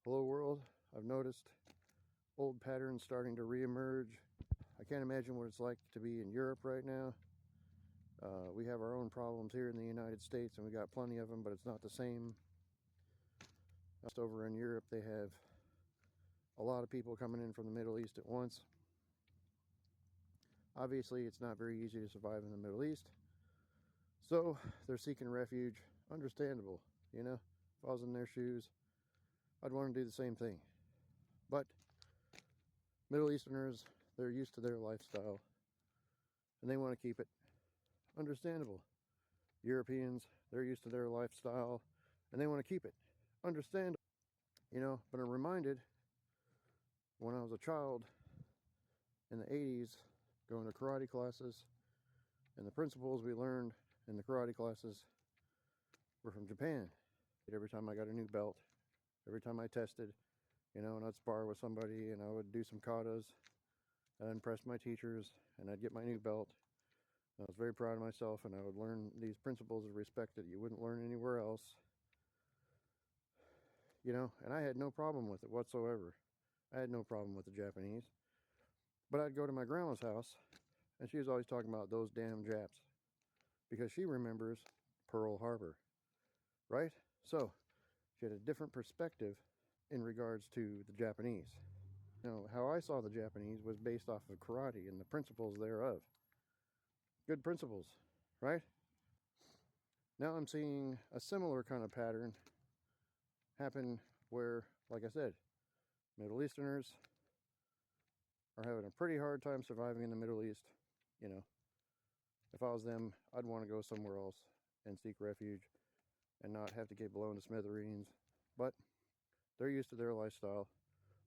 Hello world. I've noticed old patterns starting to reemerge. I can't imagine what it's like to be in Europe right now. We have our own problems here in the United States, and we got plenty of them, but it's not the same. Just over in Europe, they have a lot of people coming in from the Middle East at once. Obviously, it's not very easy to survive in the Middle East, so they're seeking refuge. Understandable, you know. If I was in their shoes, I'd want to do the same thing. But Middle Easterners, they're used to their lifestyle, and they want to keep it. Understandable. Europeans, they're used to their lifestyle, and they want to keep it. Understandable. But I'm reminded when I was a child in the 80s, going to karate classes, and the principles we learned in the karate classes were from Japan. Every time I got a new belt, every time I tested, and I'd spar with somebody, and I would do some katas, I'd impress my teachers, and I'd get my new belt. I was very proud of myself, and I would learn these principles of respect that you wouldn't learn anywhere else. And I had no problem with it whatsoever. I had no problem with the Japanese. But I'd go to my grandma's house, and she was always talking about those damn Japs, because she remembers Pearl Harbor, right? So she had a different perspective in regards to the Japanese. How I saw the Japanese was based off of karate and the principles thereof. Good principles, right? Now I'm seeing a similar kind of pattern happen where, like I said, Middle Easterners are having a pretty hard time surviving in the Middle East. If I was them, I'd want to go somewhere else and seek refuge and not have to get blown to smithereens. But they're used to their lifestyle.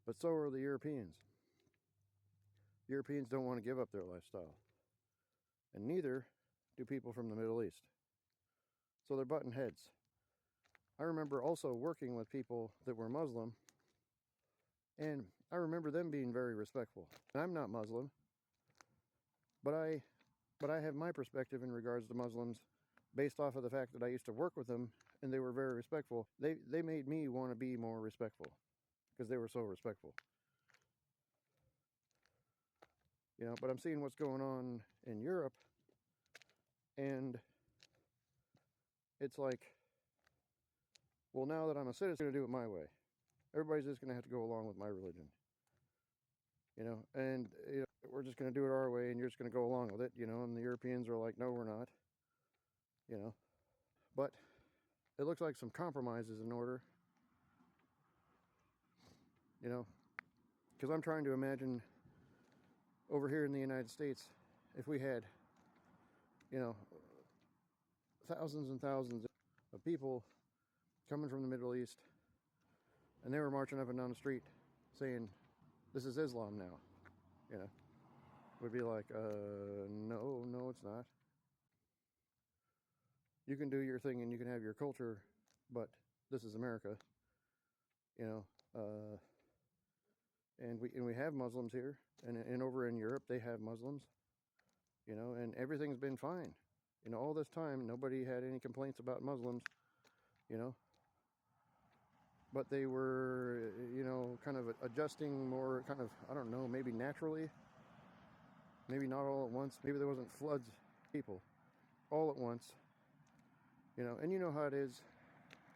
But so are the Europeans. Europeans don't want to give up their lifestyle. And neither do people from the Middle East. So they're butting heads. I remember also working with people that were Muslim, and I remember them being very respectful. And I'm not Muslim, but I have my perspective in regards to Muslims based off of the fact that I used to work with them, and they were very respectful. They made me want to be more respectful because they were so respectful. But I'm seeing what's going on in Europe, and it's like, well, now that I'm a citizen, I'm going to do it my way. Everybody's just going to have to go along with my religion. And we're just going to do it our way, and you're just going to go along with it, and the Europeans are like, no, we're not. But it looks like some compromise is in order, because I'm trying to imagine over here in the United States, if we had, thousands and thousands of people coming from the Middle East, and they were marching up and down the street saying, this is Islam now, would be like, no, it's not. You can do your thing and you can have your culture, but this is America, and we have Muslims here, and over in Europe they have Muslims, and everything's been fine. All this time nobody had any complaints about Muslims, but they were, kind of adjusting more, kind of, I don't know, maybe naturally, maybe not all at once. Maybe there wasn't floods of people all at once, and you know how it is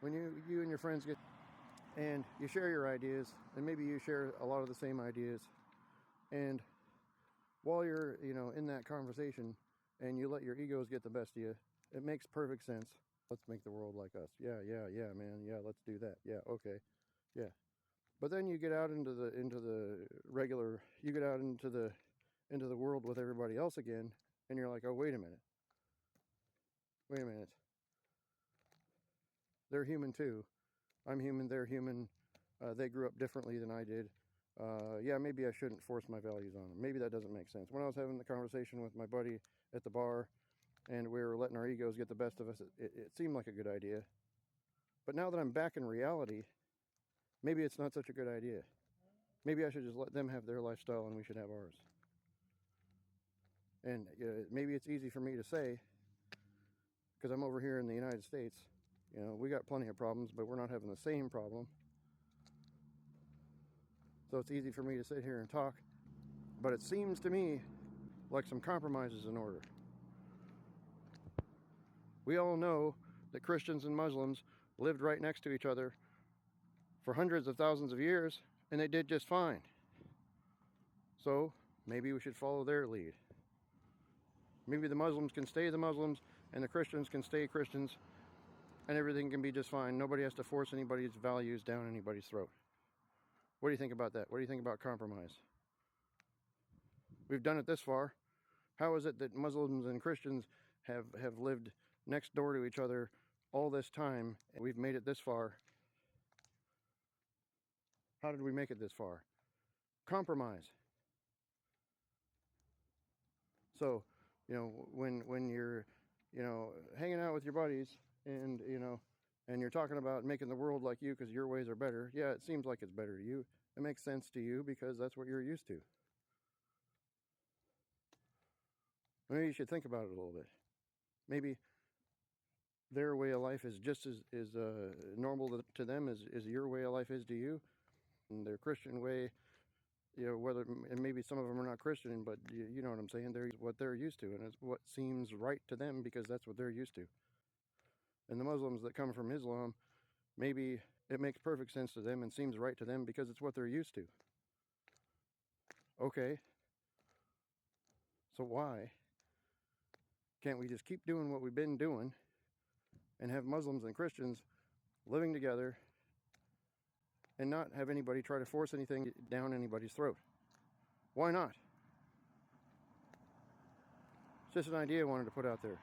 when you and your friends get and you share your ideas, and maybe you share a lot of the same ideas, and while you're in that conversation and you let your egos get the best of you, it makes perfect sense. Let's make the world like us. Yeah, man. Yeah, let's do that. Yeah, okay. Yeah. But then you get out into the regular, you get out into the world with everybody else again, and you're like, oh, wait a minute. They're human too. I'm human, they're human. They grew up differently than I did. Yeah, maybe I shouldn't force my values on them. Maybe that doesn't make sense. When I was having the conversation with my buddy at the bar, and we were letting our egos get the best of us, it seemed like a good idea. But now that I'm back in reality, maybe it's not such a good idea. Maybe I should just let them have their lifestyle and we should have ours. And maybe it's easy for me to say because I'm over here in the United States. We got plenty of problems, but we're not having the same problem. So it's easy for me to sit here and talk. But it seems to me like some compromise is in order. We all know that Christians and Muslims lived right next to each other for hundreds of thousands of years, and they did just fine. So maybe we should follow their lead. Maybe the Muslims can stay the Muslims and the Christians can stay Christians, and everything can be just fine. Nobody has to force anybody's values down anybody's throat. What do you think about that? What do you think about compromise? We've done it this far. How is it that Muslims and Christians have lived next door to each other all this time, and we've made it this far? How did we make it this far? Compromise. So, when you're, hanging out with your buddies and, and you're talking about making the world like you because your ways are better. Yeah, it seems like it's better to you. It makes sense to you because that's what you're used to. Maybe you should think about it a little bit. Maybe their way of life is just as normal to them as your way of life is to you. And their Christian way, and maybe some of them are not Christian, but you know what I'm saying? They're what they're used to, and it's what seems right to them because that's what they're used to. And the Muslims that come from Islam, maybe it makes perfect sense to them and seems right to them because it's what they're used to. Okay. So why can't we just keep doing what we've been doing and have Muslims and Christians living together and not have anybody try to force anything down anybody's throat? Why not? It's just an idea I wanted to put out there.